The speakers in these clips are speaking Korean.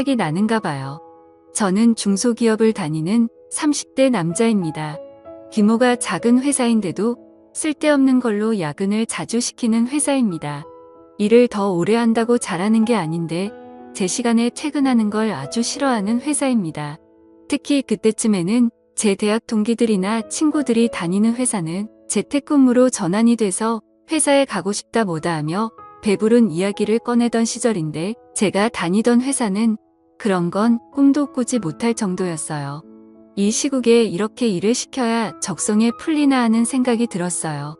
생각이 나는가 봐요. 저는 중소기업을 다니는 30대 남자입니다. 규모가 작은 회사인데도 쓸데없는 걸로 야근을 자주 시키는 회사입니다. 일을 더 오래 한다고 잘하는 게 아닌데 제 시간에 퇴근하는 걸 아주 싫어하는 회사입니다. 특히 그때쯤에는 제 대학 동기들이나 친구들이 다니는 회사는 재택근무로 전환이 돼서 회사에 가고 싶다 뭐다 하며 배부른 이야기를 꺼내던 시절인데 제가 다니던 회사는 그런 건 꿈도 꾸지 못할 정도였어요. 이 시국에 이렇게 일을 시켜야 적성에 풀리나 하는 생각이 들었어요.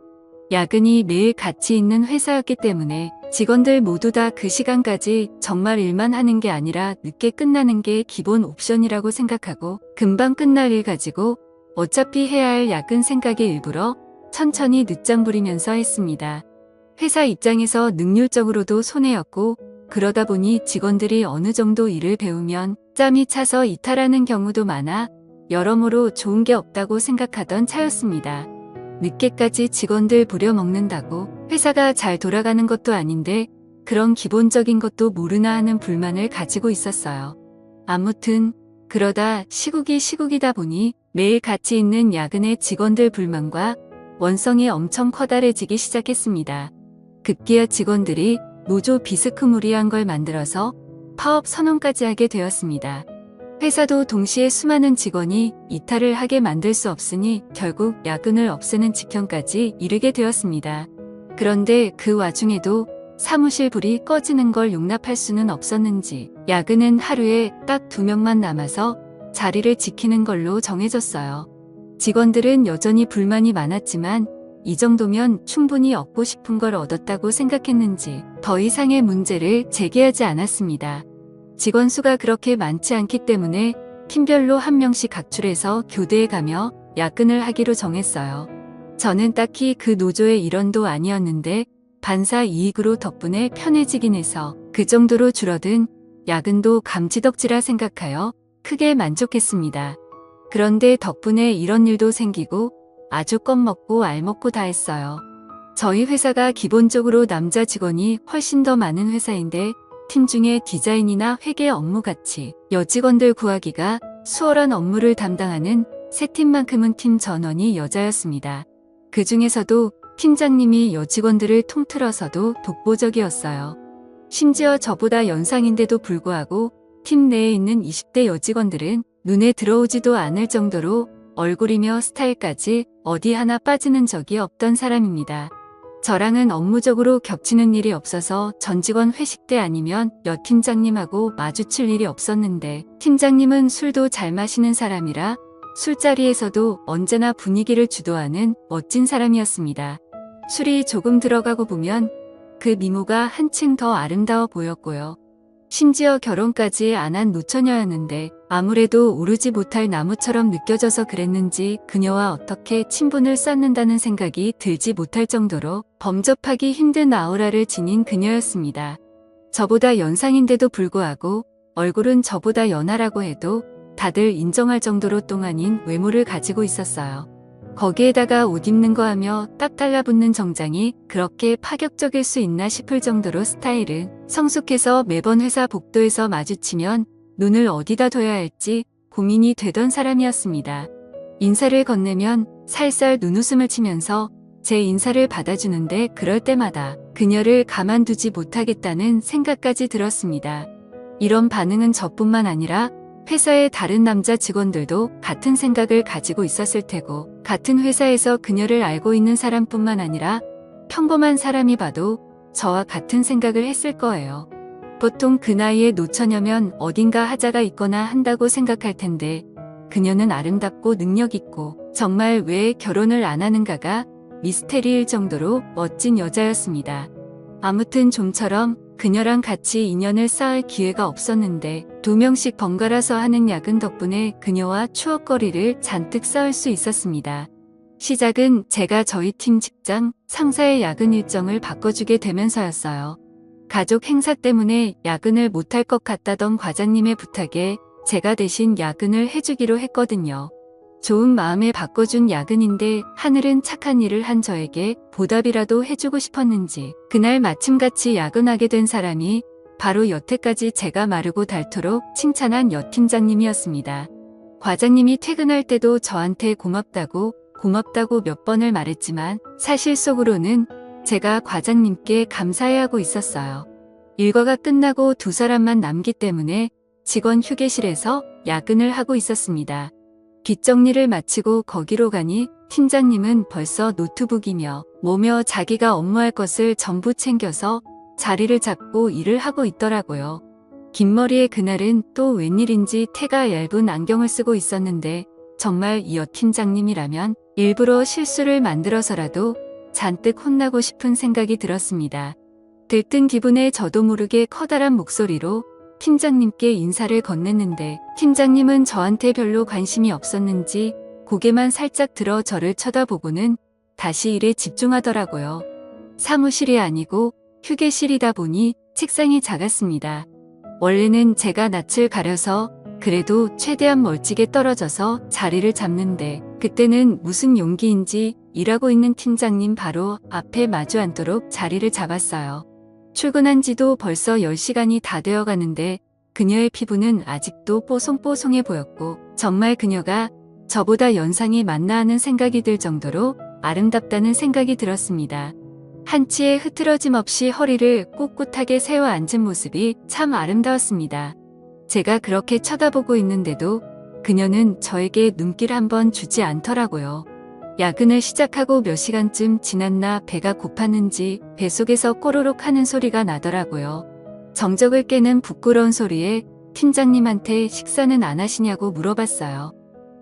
야근이 매일 같이 있는 회사였기 때문에 직원들 모두 다 그 시간까지 정말 일만 하는 게 아니라 늦게 끝나는 게 기본 옵션이라고 생각하고 금방 끝날 일 가지고 어차피 해야 할 야근 생각에 일부러 천천히 늦장 부리면서 했습니다. 회사 입장에서 능률적으로도 손해였고 그러다 보니 직원들이 어느 정도 일을 배우면 짬이 차서 이탈하는 경우도 많아 여러모로 좋은 게 없다고 생각하던 차였습니다. 늦게까지 직원들 부려먹는다고 회사가 잘 돌아가는 것도 아닌데 그런 기본적인 것도 모르나 하는 불만을 가지고 있었어요. 아무튼 그러다 시국이다 보니 매일 같이 있는 야근의 직원들 불만과 원성이 엄청 커다래지기 시작했습니다. 급기야 직원들이 노조 비스크무리한 걸 만들어서 파업 선언까지 하게 되었습니다. 회사도 동시에 수많은 직원이 이탈을 하게 만들 수 없으니 결국 야근을 없애는 직형까지 이르게 되었습니다. 그런데 그 와중에도 사무실 불이 꺼지는 걸 용납할 수는 없었는지 야근은 하루에 딱 2명만 남아서 자리를 지키는 걸로 정해졌어요. 직원들은 여전히 불만이 많았지만 이 정도면 충분히 얻고 싶은 걸 얻었다고 생각했는지 더 이상의 문제를 제기하지 않았습니다. 직원 수가 그렇게 많지 않기 때문에 팀별로 한 명씩 각출해서 교대에 가며 야근을 하기로 정했어요. 저는 딱히 그 노조의 일원도 아니었는데 반사 이익으로 덕분에 편해지긴 해서 그 정도로 줄어든 야근도 감지덕지라 생각하여 크게 만족했습니다. 그런데 덕분에 이런 일도 생기고 아주 껌먹고 알먹고 다 했어요. 저희 회사가 기본적으로 남자 직원이 훨씬 더 많은 회사인데 팀 중에 디자인이나 회계 업무같이 여직원들 구하기가 수월한 업무를 담당하는 세 팀만큼은 팀 전원이 여자였습니다. 그 중에서도 팀장님이 여직원들을 통틀어서도 독보적이었어요. 심지어 저보다 연상인데도 불구하고 팀 내에 있는 20대 여직원들은 눈에 들어오지도 않을 정도로 얼굴이며 스타일까지 어디 하나 빠지는 적이 없던 사람입니다. 저랑은 업무적으로 겹치는 일이 없어서 전 직원 회식 때 아니면 여 팀장님하고 마주칠 일이 없었는데 팀장님은 술도 잘 마시는 사람이라 술자리에서도 언제나 분위기를 주도하는 멋진 사람이었습니다. 술이 조금 들어가고 보면 그 미모가 한층 더 아름다워 보였고요. 심지어 결혼까지 안 한 노처녀였는데 아무래도 오르지 못할 나무처럼 느껴져서 그랬는지 그녀와 어떻게 친분을 쌓는다는 생각이 들지 못할 정도로 범접하기 힘든 아우라를 지닌 그녀였습니다. 저보다 연상인데도 불구하고 얼굴은 저보다 연하라고 해도 다들 인정할 정도로 똥 아닌 외모를 가지고 있었어요. 거기에다가 옷 입는 거 하며 딱 달라붙는 정장이 그렇게 파격적일 수 있나 싶을 정도로 스타일은 성숙해서 매번 회사 복도에서 마주치면 눈을 어디다 둬야 할지 고민이 되던 사람이었습니다. 인사를 건네면 살살 눈웃음을 치면서 제 인사를 받아주는데 그럴 때마다 그녀를 가만두지 못하겠다는 생각까지 들었습니다. 이런 반응은 저뿐만 아니라 회사의 다른 남자 직원들도 같은 생각을 가지고 있었을 테고 같은 회사에서 그녀를 알고 있는 사람뿐만 아니라 평범한 사람이 봐도 저와 같은 생각을 했을 거예요. 보통 그 나이에 노처녀면 어딘가 하자가 있거나 한다고 생각할 텐데 그녀는 아름답고 능력 있고 정말 왜 결혼을 안 하는가가 미스테리일 정도로 멋진 여자였습니다. 아무튼 좀처럼 그녀랑 같이 인연을 쌓을 기회가 없었는데 2명씩 번갈아서 하는 야근 덕분에 그녀와 추억거리를 잔뜩 쌓을 수 있었습니다. 시작은 제가 저희 팀 직장 상사의 야근 일정을 바꿔주게 되면서였어요. 가족 행사 때문에 야근을 못할 것 같다던 과장님의 부탁에 제가 대신 야근을 해주기로 했거든요. 좋은 마음에 바꿔준 야근인데 하늘은 착한 일을 한 저에게 보답이라도 해주고 싶었는지 그날 마침같이 야근하게 된 사람이 바로 여태까지 제가 마르고 닳도록 칭찬한 여 팀장님이었습니다. 과장님이 퇴근할 때도 저한테 고맙다고 몇 번을 말했지만 사실 속으로는 제가 과장님께 감사해하고 있었어요. 일과가 끝나고 두 사람만 남기 때문에 직원 휴게실에서 야근을 하고 있었습니다. 뒷정리를 마치고 거기로 가니 팀장님은 벌써 노트북이며 뭐며 자기가 업무할 것을 전부 챙겨서 자리를 잡고 일을 하고 있더라고요. 긴 머리에 그날은 또 웬일인지 태가 얇은 안경을 쓰고 있었는데 정말 이 여 팀장님이라면 일부러 실수를 만들어서라도 잔뜩 혼나고 싶은 생각이 들었습니다. 들뜬 기분에 저도 모르게 커다란 목소리로 팀장님께 인사를 건넸는데 팀장님은 저한테 별로 관심이 없었는지 고개만 살짝 들어 저를 쳐다보고는 다시 일에 집중하더라고요. 사무실이 아니고 휴게실이다 보니 책상이 작았습니다. 원래는 제가 낯을 가려서 그래도 최대한 멀찍이 떨어져서 자리를 잡는데 그때는 무슨 용기인지 일하고 있는 팀장님 바로 앞에 마주 앉도록 자리를 잡았어요. 출근한 지도 벌써 10시간이 다 되어 가는데 그녀의 피부는 아직도 뽀송뽀송해 보였고 정말 그녀가 저보다 연상이 맞나 하는 생각이 들 정도로 아름답다는 생각이 들었습니다. 한치의 흐트러짐 없이 허리를 꼿꼿하게 세워 앉은 모습이 참 아름다웠습니다. 제가 그렇게 쳐다보고 있는데도 그녀는 저에게 눈길 한번 주지 않더라고요. 야근을 시작하고 몇 시간쯤 지났나 배가 고팠는지 뱃속에서 꼬르륵 하는 소리가 나더라고요. 정적을 깨는 부끄러운 소리에 팀장님한테 식사는 안 하시냐고 물어봤어요.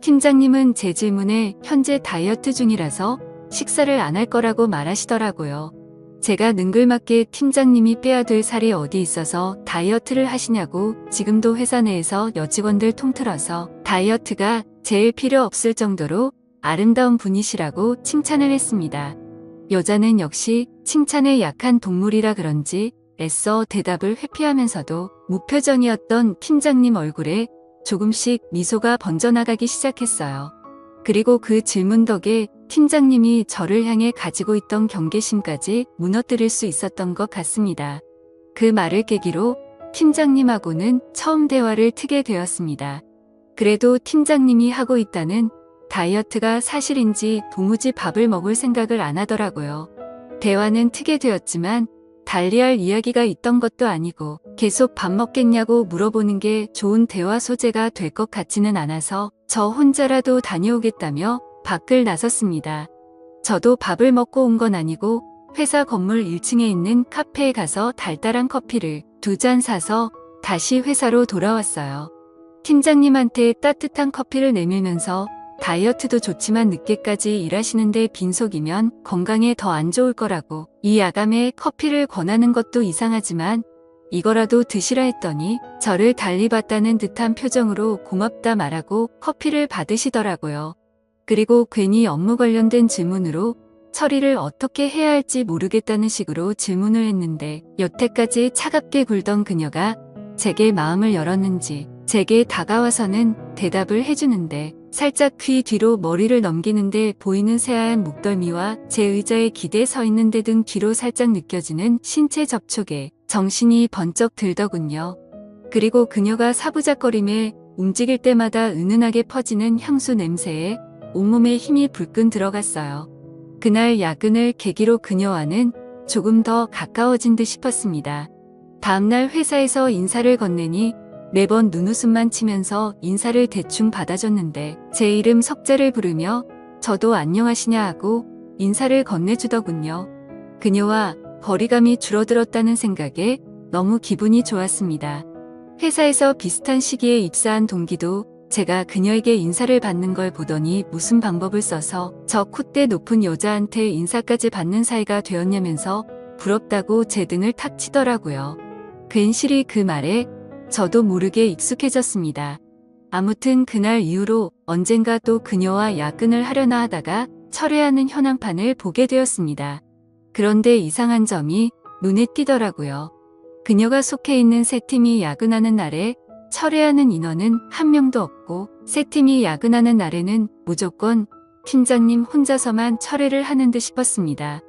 팀장님은 제 질문에 현재 다이어트 중이라서 식사를 안 할 거라고 말하시더라고요. 제가 능글맞게 팀장님이 빼야될 살이 어디 있어서 다이어트를 하시냐고 지금도 회사 내에서 여직원들 통틀어서 다이어트가 제일 필요 없을 정도로 아름다운 분이시라고 칭찬을 했습니다. 여자는 역시 칭찬에 약한 동물이라 그런지 애써 대답을 회피하면서도 무표정이었던 팀장님 얼굴에 조금씩 미소가 번져나가기 시작했어요. 그리고 그 질문 덕에 팀장님이 저를 향해 가지고 있던 경계심까지 무너뜨릴 수 있었던 것 같습니다. 그 말을 계기로 팀장님하고는 처음 대화를 트게 되었습니다. 그래도 팀장님이 하고 있다는 다이어트가 사실인지 도무지 밥을 먹을 생각을 안 하더라고요. 대화는 트게 되었지만 달리할 이야기가 있던 것도 아니고 계속 밥 먹겠냐고 물어보는 게 좋은 대화 소재가 될 것 같지는 않아서 저 혼자라도 다녀오겠다며 밖을 나섰습니다. 저도 밥을 먹고 온 건 아니고 회사 건물 1층에 있는 카페에 가서 달달한 커피를 2잔 사서 다시 회사로 돌아왔어요. 팀장님한테 따뜻한 커피를 내밀면서 다이어트도 좋지만 늦게까지 일하시는데 빈속이면 건강에 더 안 좋을 거라고 이 야감에 커피를 권하는 것도 이상하지만 이거라도 드시라 했더니 저를 달리 봤다는 듯한 표정으로 고맙다 말하고 커피를 받으시더라고요. 그리고 괜히 업무 관련된 질문으로 처리를 어떻게 해야 할지 모르겠다는 식으로 질문을 했는데 여태까지 차갑게 굴던 그녀가 제게 마음을 열었는지 제게 다가와서는 대답을 해주는데 살짝 귀 뒤로 머리를 넘기는데 보이는 새하얀 목덜미와 제 의자에 기대 서 있는데 등 뒤로 살짝 느껴지는 신체 접촉에 정신이 번쩍 들더군요. 그리고 그녀가 사부작거림에 움직일 때마다 은은하게 퍼지는 향수 냄새에 온몸에 힘이 불끈 들어갔어요. 그날 야근을 계기로 그녀와는 조금 더 가까워진 듯 싶었습니다. 다음날 회사에서 인사를 건네니 매번 눈웃음만 치면서 인사를 대충 받아줬는데 제 이름 석자를 부르며 저도 안녕하시냐 하고 인사를 건네주더군요. 그녀와 거리감이 줄어들었다는 생각에 너무 기분이 좋았습니다. 회사에서 비슷한 시기에 입사한 동기도 제가 그녀에게 인사를 받는 걸 보더니 무슨 방법을 써서 저 콧대 높은 여자한테 인사까지 받는 사이가 되었냐면서 부럽다고 제 등을 탁 치더라고요. 괜시리 그 말에 저도 모르게 익숙해졌습니다. 아무튼 그날 이후로 언젠가 또 그녀와 야근을 하려나 하다가 철회하는 현황판을 보게 되었습니다. 그런데 이상한 점이 눈에 띄더라고요. 그녀가 속해 있는 세 팀이 야근하는 날에 철회하는 인원은 한 명도 없고 세 팀이 야근하는 날에는 무조건 팀장님 혼자서만 철회를 하는 듯 싶었습니다.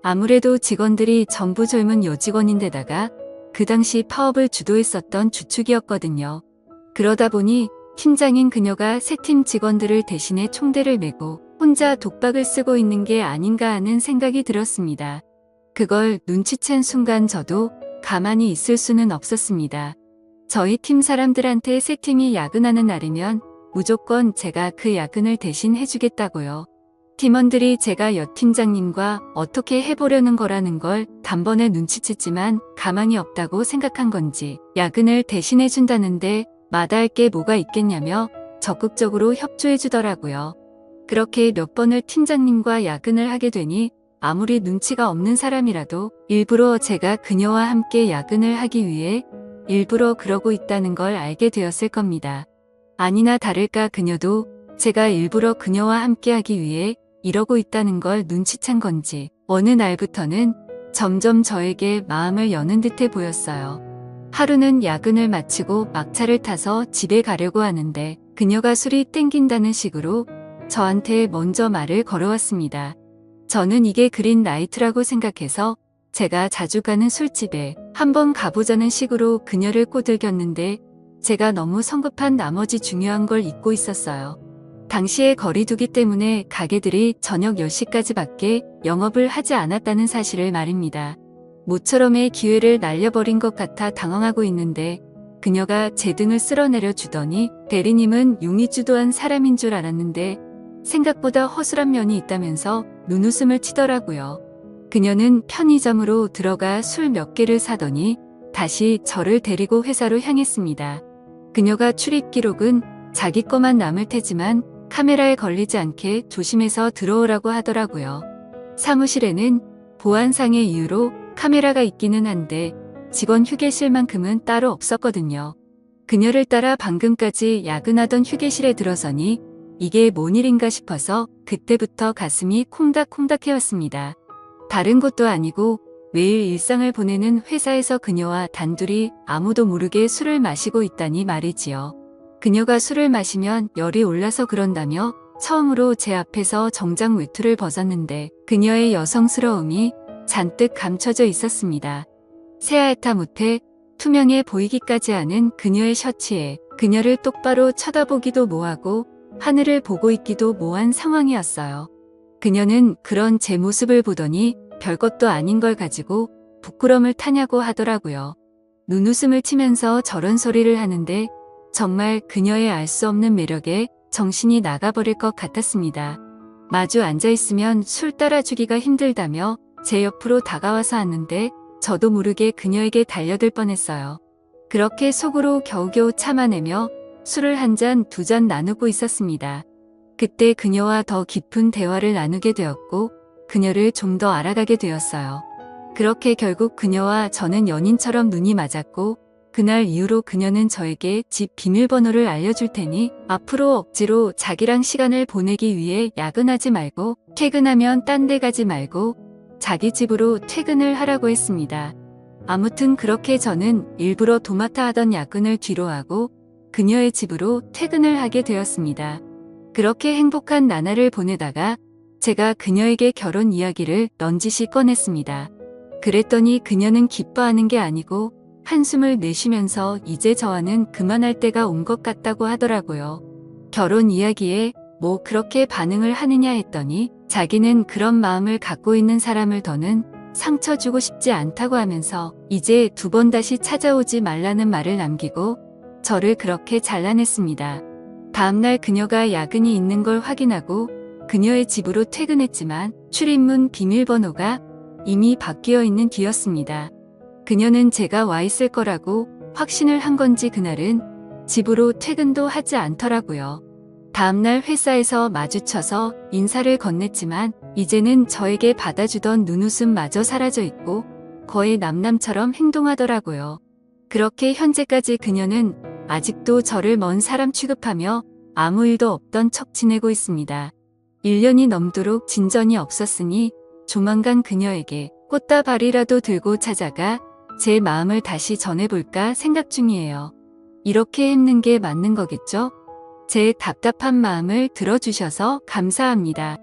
아무래도 직원들이 전부 젊은 여직원인데다가 그 당시 파업을 주도했었던 주축이었거든요. 그러다 보니 팀장인 그녀가 새 팀 직원들을 대신해 총대를 메고 혼자 독박을 쓰고 있는 게 아닌가 하는 생각이 들었습니다. 그걸 눈치챈 순간 저도 가만히 있을 수는 없었습니다. 저희 팀 사람들한테 새 팀이 야근하는 날이면 무조건 제가 그 야근을 대신 해주겠다고요. 팀원들이 제가 여 팀장님과 어떻게 해보려는 거라는 걸 단번에 눈치챘지만 가망이 없다고 생각한 건지 야근을 대신해준다는데 마다할 게 뭐가 있겠냐며 적극적으로 협조해주더라고요. 그렇게 몇 번을 팀장님과 야근을 하게 되니 아무리 눈치가 없는 사람이라도 일부러 제가 그녀와 함께 야근을 하기 위해 일부러 그러고 있다는 걸 알게 되었을 겁니다. 아니나 다를까 그녀도 제가 일부러 그녀와 함께 하기 위해 이러고 있다는 걸 눈치챈 건지 어느 날부터는 점점 저에게 마음을 여는 듯해 보였어요. 하루는 야근을 마치고 막차를 타서 집에 가려고 하는데 그녀가 술이 땡긴다는 식으로 저한테 먼저 말을 걸어왔습니다. 저는 이게 그린 라이트라고 생각해서 제가 자주 가는 술집에 한번 가보자는 식으로 그녀를 꼬들겼는데 제가 너무 성급한 나머지 중요한 걸 잊고 있었어요. 당시에 거리두기 때문에 가게들이 저녁 10시까지밖에 영업을 하지 않았다는 사실을 말입니다. 모처럼의 기회를 날려버린 것 같아 당황하고 있는데 그녀가 제 등을 쓸어내려 주더니 대리님은 용의 주도한 사람인 줄 알았는데 생각보다 허술한 면이 있다면서 눈웃음을 치더라고요. 그녀는 편의점으로 들어가 술 몇 개를 사더니 다시 저를 데리고 회사로 향했습니다. 그녀가 출입 기록은 자기 거만 남을 테지만 카메라에 걸리지 않게 조심해서 들어오라고 하더라고요. 사무실에는 보안상의 이유로 카메라가 있기는 한데 직원 휴게실만큼은 따로 없었거든요. 그녀를 따라 방금까지 야근하던 휴게실에 들어서니 이게 뭔 일인가 싶어서 그때부터 가슴이 콩닥콩닥해왔습니다. 다른 곳도 아니고 매일 일상을 보내는 회사에서 그녀와 단둘이 아무도 모르게 술을 마시고 있다니 말이지요. 그녀가 술을 마시면 열이 올라서 그런다며 처음으로 제 앞에서 정장 외투를 벗었는데 그녀의 여성스러움이 잔뜩 감춰져 있었습니다. 새하얗다 못해 투명해 보이기까지 하는 그녀의 셔츠에 그녀를 똑바로 쳐다보기도 뭐하고 하늘을 보고 있기도 뭐한 상황이었어요. 그녀는 그런 제 모습을 보더니 별것도 아닌 걸 가지고 부끄럼을 타냐고 하더라고요. 눈웃음을 치면서 저런 소리를 하는데 정말 그녀의 알 수 없는 매력에 정신이 나가버릴 것 같았습니다. 마주 앉아있으면 술 따라주기가 힘들다며 제 옆으로 다가와서 앉는데 저도 모르게 그녀에게 달려들 뻔했어요. 그렇게 속으로 겨우겨우 참아내며 술을 한 잔, 두 잔 나누고 있었습니다. 그때 그녀와 더 깊은 대화를 나누게 되었고 그녀를 좀 더 알아가게 되었어요. 그렇게 결국 그녀와 저는 연인처럼 눈이 맞았고 그날 이후로 그녀는 저에게 집 비밀번호를 알려줄 테니 앞으로 억지로 자기랑 시간을 보내기 위해 야근하지 말고 퇴근하면 딴 데 가지 말고 자기 집으로 퇴근을 하라고 했습니다. 아무튼 그렇게 저는 일부러 도맡아 하던 야근을 뒤로하고 그녀의 집으로 퇴근을 하게 되었습니다. 그렇게 행복한 나날을 보내다가 제가 그녀에게 결혼 이야기를 넌지시 꺼냈습니다. 그랬더니 그녀는 기뻐하는 게 아니고 한숨을 내쉬면서 이제 저와는 그만할 때가 온 것 같다고 하더라고요. 결혼 이야기에 뭐 그렇게 반응을 하느냐 했더니 자기는 그런 마음을 갖고 있는 사람을 더는 상처 주고 싶지 않다고 하면서 이제 두 번 다시 찾아오지 말라는 말을 남기고 저를 그렇게 잘라냈습니다. 다음날 그녀가 야근이 있는 걸 확인하고 그녀의 집으로 퇴근했지만 출입문 비밀번호가 이미 바뀌어 있는 뒤였습니다. 그녀는 제가 와 있을 거라고 확신을 한 건지 그날은 집으로 퇴근도 하지 않더라고요. 다음날 회사에서 마주쳐서 인사를 건넸지만 이제는 저에게 받아주던 눈웃음마저 사라져 있고 거의 남남처럼 행동하더라고요. 그렇게 현재까지 그녀는 아직도 저를 먼 사람 취급하며 아무 일도 없던 척 지내고 있습니다. 1년이 넘도록 진전이 없었으니 조만간 그녀에게 꽃다발이라도 들고 찾아가 제 마음을 다시 전해볼까 생각 중이에요. 이렇게 힘든 게 맞는 거겠죠? 제 답답한 마음을 들어주셔서 감사합니다.